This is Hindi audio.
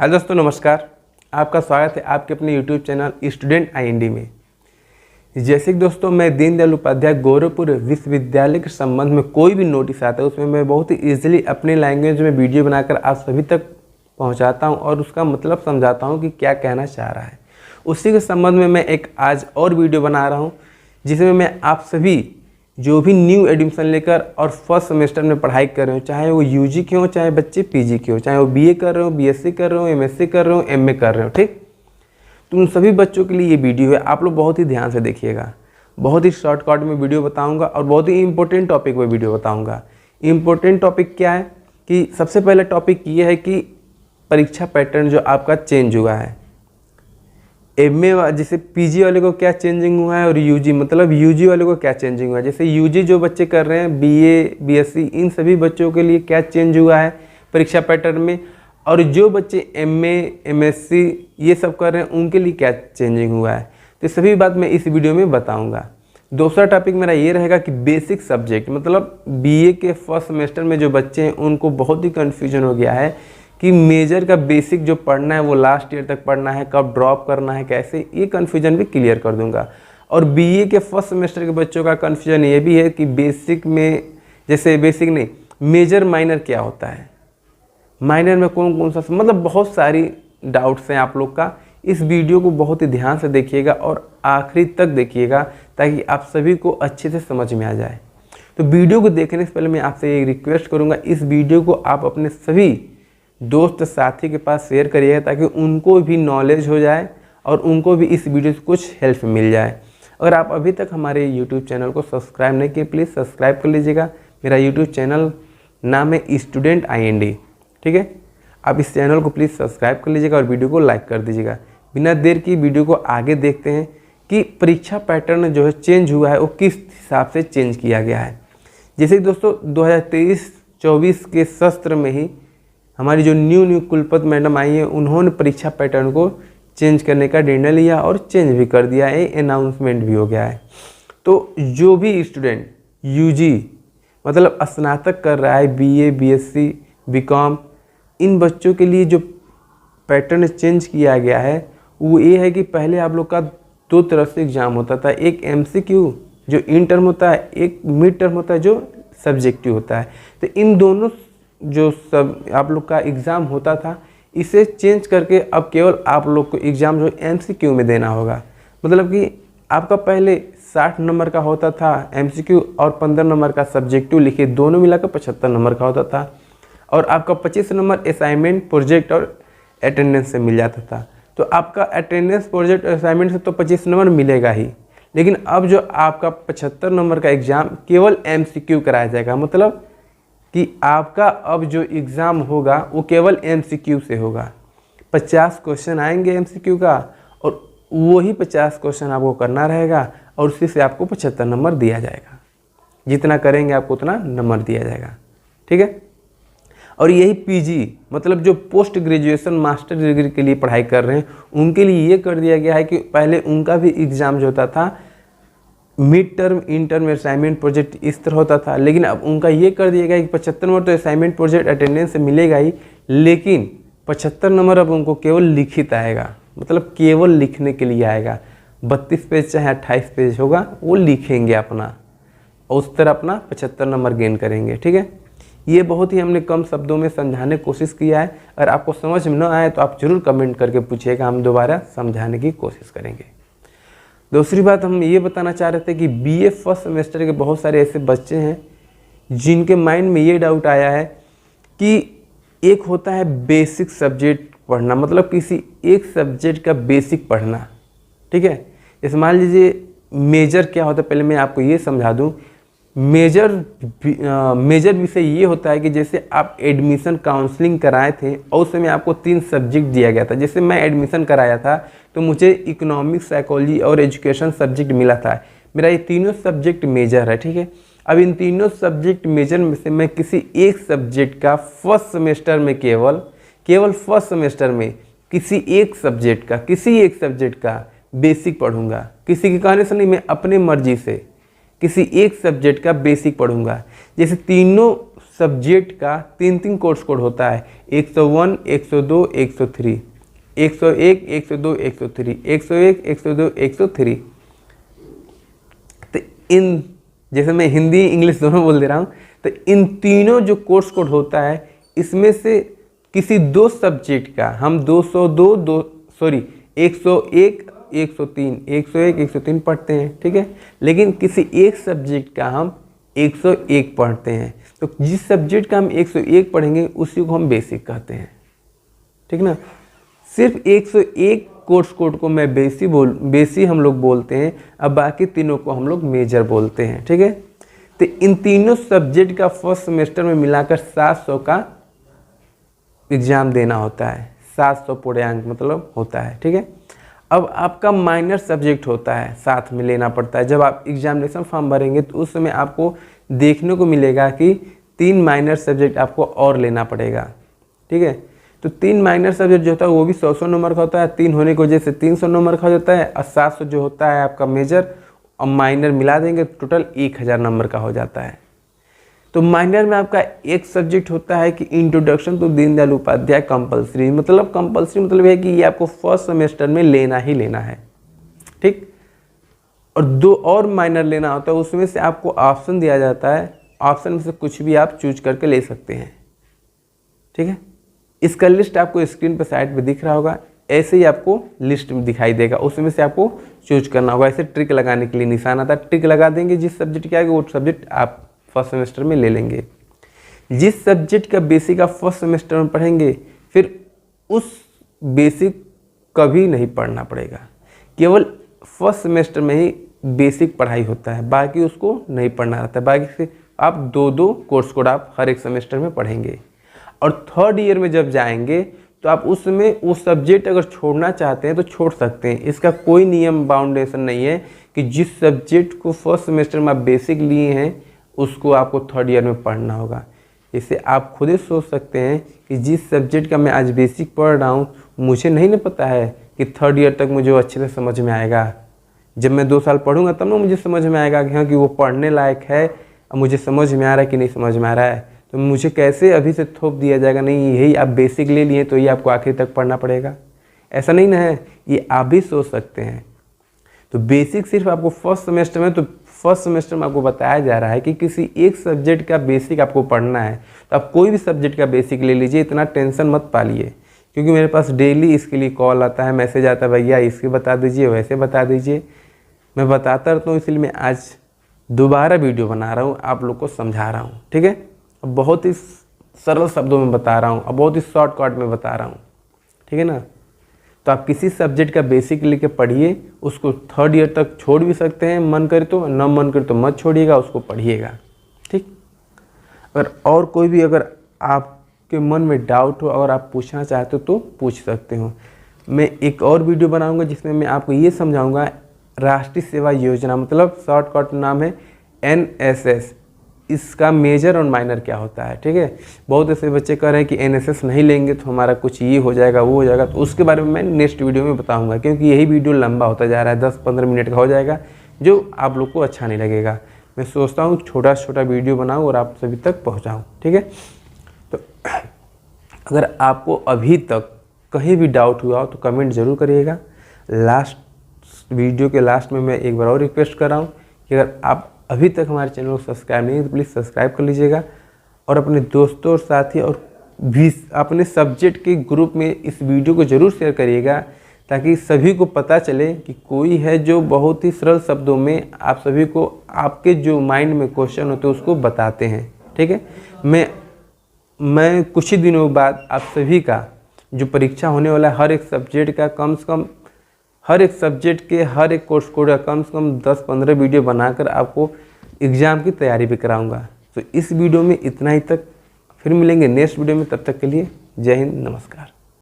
हेलो दोस्तों, नमस्कार। आपका स्वागत है आपके अपने यूट्यूब चैनल स्टूडेंट आईएनडी में। जैसे कि दोस्तों, मैं दीनदयाल उपाध्याय गोरखपुर विश्वविद्यालय के संबंध में कोई भी नोटिस आता है उसमें मैं बहुत ही ईजिली अपने लैंग्वेज में वीडियो बनाकर आप सभी तक पहुंचाता हूं और उसका मतलब समझाता हूं कि क्या कहना चाह रहा है। उसी के संबंध में मैं एक आज और वीडियो बना रहा हूँ, जिसमें मैं आप सभी जो भी न्यू एडमिशन लेकर और फर्स्ट सेमेस्टर में पढ़ाई कर रहे हो, चाहे वो यूजी के हो, चाहे बच्चे पीजी के हो, चाहे वो बीए कर रहे हो, बीएससी कर रहे हो, एमएससी कर रहे हो, एमए कर रहे हो, ठीक। तो उन सभी बच्चों के लिए ये वीडियो है। आप लोग बहुत ही ध्यान से देखिएगा। बहुत ही शॉर्टकट में वीडियो बताऊंगा और बहुत ही इंपॉर्टेंट टॉपिक पर वीडियो बताऊंगा। इंपॉर्टेंट टॉपिक क्या है कि सबसे पहला टॉपिक ये है कि परीक्षा पैटर्न जो आपका चेंज हुआ है। एमए जैसे पीजी वाले को क्या चेंजिंग हुआ है और यूजी मतलब यूजी वाले को क्या चेंजिंग हुआ है। जैसे यूजी जो बच्चे कर रहे हैं, बीए बीएससी, इन सभी बच्चों के लिए क्या चेंज हुआ है परीक्षा पैटर्न में, और जो बच्चे एमए एमएससी ये सब कर रहे हैं उनके लिए क्या चेंजिंग हुआ है। तो सभी बात मैं इस वीडियो में बताऊंगा। दूसरा टॉपिक मेरा ये रहेगा कि बेसिक सब्जेक्ट मतलब बीए के फर्स्ट सेमेस्टर में जो बच्चे हैं उनको बहुत ही कन्फ्यूजन हो गया है कि मेजर का बेसिक जो पढ़ना है वो लास्ट ईयर तक पढ़ना है, कब ड्रॉप करना है, कैसे, ये कन्फ्यूजन भी क्लियर कर दूंगा। और बीए के फर्स्ट सेमेस्टर के बच्चों का कन्फ्यूजन ये भी है कि बेसिक में, जैसे बेसिक नहीं, मेजर माइनर क्या होता है, माइनर में कौन कौन सा, मतलब बहुत सारी डाउट्स हैं आप लोग का। इस वीडियो को बहुत ही ध्यान से देखिएगा और आखिरी तक देखिएगा ताकि आप सभी को अच्छे से समझ में आ जाए। तो वीडियो को देखने से पहले मैं आपसे ये रिक्वेस्ट करूँगा, इस वीडियो को आप अपने सभी दोस्त साथी के पास शेयर करिएगा ताकि उनको भी नॉलेज हो जाए और उनको भी इस वीडियो से कुछ हेल्प मिल जाए। अगर आप अभी तक हमारे यूट्यूब चैनल को सब्सक्राइब नहीं किए, प्लीज़ सब्सक्राइब कर लीजिएगा। मेरा यूट्यूब चैनल नाम है स्टूडेंट आईएनडी, ठीक है। आप इस चैनल को प्लीज़ सब्सक्राइब कर लीजिएगा और वीडियो को लाइक कर दीजिएगा। बिना देर की वीडियो को आगे देखते हैं कि परीक्षा पैटर्न जो है चेंज हुआ है वो किस हिसाब से चेंज किया गया है। जैसे दोस्तों 2023-24 के सत्र में ही हमारी जो न्यू कुलपति मैडम आई है उन्होंने परीक्षा पैटर्न को चेंज करने का निर्णय लिया और चेंज भी कर दिया है, अनाउंसमेंट भी हो गया है। तो जो भी स्टूडेंट यूजी मतलब स्नातक कर रहा है, बीए बीएससी बीकॉम, इन बच्चों के लिए जो पैटर्न चेंज किया गया है वो ये है कि पहले आप लोग का दो तरफ से एग्ज़ाम होता था। एक एमसीक्यू जो इन टर्म होता है, एक मिड टर्म होता है जो सब्जेक्टिव होता है। तो इन दोनों जो सब आप लोग का एग्ज़ाम होता था, इसे चेंज करके अब केवल आप लोग को एग्ज़ाम जो एमसीक्यू में देना होगा। मतलब कि आपका पहले 60 नंबर का होता था एमसीक्यू और 15 नंबर का सब्जेक्टिव लिखिए, दोनों मिलाकर 75 नंबर का होता था। और आपका 25 नंबर असाइनमेंट प्रोजेक्ट और अटेंडेंस से मिल जाता था। तो आपका अटेंडेंस प्रोजेक्ट और असाइनमेंट से तो 25 नंबर मिलेगा ही, लेकिन अब जो आपका 75 नंबर का एग्ज़ाम केवल एमसीक्यू कराया जाएगा। मतलब कि आपका अब जो एग्ज़ाम होगा वो केवल एमसीक्यू से होगा। 50 क्वेश्चन आएंगे एमसीक्यू का और वही 50 क्वेश्चन आपको करना रहेगा और उसी से आपको 75 नंबर दिया जाएगा। जितना करेंगे आपको उतना नंबर दिया जाएगा, ठीक है। और यही पीजी मतलब जो पोस्ट ग्रेजुएशन मास्टर डिग्री के लिए पढ़ाई कर रहे हैं उनके लिए ये कर दिया गया है कि पहले उनका भी एग्ज़ाम जो होता था mid term in term assignment project इस तरह होता था, लेकिन अब उनका ये कर दिया गया कि 75 नंबर तो असाइनमेंट प्रोजेक्ट अटेंडेंस से मिलेगा ही, लेकिन 75 नंबर अब उनको केवल लिखित आएगा। मतलब केवल लिखने के लिए आएगा। 32 पेज चाहे 28 पेज होगा वो लिखेंगे अपना और उस तरह अपना 75 नंबर गेन करेंगे, ठीक है। ये बहुत ही हमने कम शब्दों में समझाने की कोशिश किया है। अगर आपको समझ में न आए तो आप ज़रूर कमेंट करके पूछिएगा, हम दोबारा समझाने की कोशिश करेंगे। दूसरी बात हम ये बताना चाह रहे थे कि बीए फर्स्ट सेमेस्टर के बहुत सारे ऐसे बच्चे हैं जिनके माइंड में ये डाउट आया है कि एक होता है बेसिक सब्जेक्ट पढ़ना, मतलब किसी एक सब्जेक्ट का बेसिक पढ़ना, ठीक है। जैसे मान लीजिए मेजर क्या होता है, पहले मैं आपको ये समझा दूँ। मेजर विषय ये होता है कि जैसे आप एडमिशन काउंसलिंग कराए थे और उस समय आपको 3 सब्जेक्ट दिया गया था। जैसे मैं एडमिशन कराया था तो मुझे इकोनॉमिक्स, साइकोलॉजी और एजुकेशन सब्जेक्ट मिला था। मेरा ये तीनों सब्जेक्ट मेजर है, ठीक है। अब इन तीनों सब्जेक्ट मेजर में से मैं किसी एक सब्जेक्ट का फर्स्ट सेमेस्टर में केवल फर्स्ट सेमेस्टर में किसी एक सब्जेक्ट का बेसिक पढ़ूंगा। किसी के कहने से नहीं, मैं अपने मर्जी से किसी एक सब्जेक्ट का बेसिक पढ़ूंगा। जैसे तीनों सब्जेक्ट का 3 कोर्स कोड होता है, 101, 102, 103, 101, 102, 103, 101, 102, 103। तो इन, जैसे मैं हिंदी इंग्लिश दोनों बोल दे रहा हूँ, तो इन तीनों जो कोर्स कोड होता है इसमें से किसी 2 सब्जेक्ट का हम 101, 101, 103 पढ़ते हैं, ठीक है। लेकिन किसी एक सब्जेक्ट का हम 101 पढ़ते हैं। तो जिस सब्जेक्ट का हम 101 पढ़ेंगे उसी को हम बेसिक कहते हैं, ठीक ना। सिर्फ 101 कोर्स कोड को मैं बेसिक हम लोग बोलते हैं, अब बाकी तीनों को हम लोग मेजर बोलते हैं, ठीक है। तो इन तीनों सब्जेक्ट का फर्स्ट सेमेस्टर में मिलाकर 700 का एग्ज़ाम देना होता है, 700 पूर्णांक मतलब होता है, ठीक है। अब आपका माइनर सब्जेक्ट होता है, साथ में लेना पड़ता है। जब आप एग्जामिनेशन फॉर्म भरेंगे तो उस समय आपको देखने को मिलेगा कि 3 माइनर सब्जेक्ट आपको और लेना पड़ेगा, ठीक है। तो 3 माइनर सब्जेक्ट जो होता है वो भी 100 नंबर का होता है, 3 होने की वजह से 300 नंबर का हो जाता है, और 700 जो होता है आपका मेजर और माइनर मिला देंगे तो टोटल 1000 नंबर का हो जाता है। तो माइनर में आपका एक सब्जेक्ट होता है कि introduction to Deendayal Upadhyay compulsory, मतलब कंपलसरी मतलब है कि ये आपको फर्स्ट सेमेस्टर में लेना ही लेना है, ठीक। और 2 और माइनर लेना होता है, उसमें से आपको ऑप्शन दिया जाता है, ऑप्शन में से कुछ भी आप चूज करके ले सकते हैं, ठीक है। इसका लिस्ट आपको स्क्रीन पर साइड पे दिख रहा होगा, ऐसे ही आपको लिस्ट में दिखाई देगा, उसमें से आपको चूज करना होगा। ऐसे ट्रिक लगाने के लिए निशान आता है, ट्रिक लगा देंगे, जिस सब्जेक्ट के आएगा वो सब्जेक्ट आप फर्स्ट सेमेस्टर में ले लेंगे। जिस सब्जेक्ट का बेसिक आप फर्स्ट सेमेस्टर में पढ़ेंगे फिर उस बेसिक कभी नहीं पढ़ना पड़ेगा, केवल फर्स्ट सेमेस्टर में ही बेसिक पढ़ाई होता है, बाकी उसको नहीं पढ़ना रहता है। बाकी से आप 2 कोर्स कोड आप हर एक सेमेस्टर में पढ़ेंगे। और 3rd ईयर में जब जाएंगे तो आप उसमें वो सब्जेक्ट अगर छोड़ना चाहते हैं तो छोड़ सकते हैं। इसका कोई नियम बाउंडेशन नहीं है कि जिस सब्जेक्ट को फर्स्ट सेमेस्टर में आप बेसिक लिए हैं उसको आपको 3rd ईयर में पढ़ना होगा। इससे आप खुद ही सोच सकते हैं कि जिस सब्जेक्ट का मैं आज बेसिक पढ़ रहा हूँ मुझे नहीं ना पता है कि 3rd ईयर तक मुझे वो अच्छे से समझ में आएगा। जब मैं 2 साल पढ़ूंगा तब ना मुझे समझ में आएगा कि हाँ कि वो पढ़ने लायक है, और मुझे समझ में आ रहा है कि नहीं समझ में आ रहा है। तो मुझे कैसे अभी से थोप दिया जाएगा, नहीं यही आप बेसिक ले लिए तो ये आपको आखिर तक पढ़ना पड़ेगा, ऐसा नहीं ना है। ये आप भी सोच सकते हैं। तो बेसिक सिर्फ आपको फर्स्ट सेमेस्टर में, तो फर्स्ट सेमेस्टर में आपको बताया जा रहा है कि किसी एक सब्जेक्ट का बेसिक आपको पढ़ना है तो आप कोई भी सब्जेक्ट का बेसिक ले लीजिए, इतना टेंशन मत पालिए। क्योंकि मेरे पास डेली इसके लिए कॉल आता है, मैसेज आता है, भैया इसके बता दीजिए, वैसे बता दीजिए। मैं बताता रहता हूँ, इसलिए मैं आज दोबारा वीडियो बना रहा हूँ, आप लोग को समझा रहा हूँ, ठीक है। बहुत ही सरल शब्दों में बता रहा हूँ और बहुत ही शॉर्टकट में बता रहा हूँ, ठीक है ना। तो आप किसी सब्जेक्ट का बेसिक लेके पढ़िए, उसको 3rd ईयर तक छोड़ भी सकते हैं, मन करे तो, न मन करे तो मत छोड़िएगा, उसको पढ़िएगा, ठीक। अगर और कोई भी अगर आपके मन में डाउट हो, अगर आप पूछना चाहते हो तो पूछ सकते हो। मैं एक और वीडियो बनाऊंगा जिसमें मैं आपको ये समझाऊंगा राष्ट्रीय सेवा योजना, मतलब शॉर्टकट नाम है NSS, इसका मेजर और माइनर क्या होता है, ठीक है। बहुत ऐसे बच्चे कह रहे हैं कि NSS नहीं लेंगे तो हमारा कुछ ये हो जाएगा वो हो जाएगा, तो उसके बारे में मैं नेक्स्ट वीडियो में बताऊंगा, क्योंकि यही वीडियो लंबा होता जा रहा है, 10-15 मिनट का हो जाएगा, जो आप लोग को अच्छा नहीं लगेगा। मैं सोचता हूँ छोटा छोटा वीडियो बनाऊँ और आप सभी तक पहुँचाऊँ, ठीक है। तो अगर आपको अभी तक कहीं भी डाउट हुआ हो तो कमेंट ज़रूर करिएगा। लास्ट वीडियो के लास्ट में मैं एक बार और रिक्वेस्ट कर रहा हूँ कि अगर आप अभी तक हमारे चैनल को सब्सक्राइब नहीं है तो प्लीज़ सब्सक्राइब कर लीजिएगा, और अपने दोस्तों और साथी और भी अपने सब्जेक्ट के ग्रुप में इस वीडियो को ज़रूर शेयर करिएगा, ताकि सभी को पता चले कि कोई है जो बहुत ही सरल शब्दों में आप सभी को आपके जो माइंड में क्वेश्चन होते हैं उसको बताते हैं, ठीक है। मैं कुछ ही दिनों बाद आप सभी का जो परीक्षा होने वाला है हर एक सब्जेक्ट का कम से कम, हर एक सब्जेक्ट के हर एक कोर्स कोड का कम से कम 10-15 वीडियो बनाकर आपको एग्ज़ाम की तैयारी भी कराऊंगा। तो इस वीडियो में इतना ही तक, फिर मिलेंगे नेक्स्ट वीडियो में, तब तक के लिए जय हिंद, नमस्कार।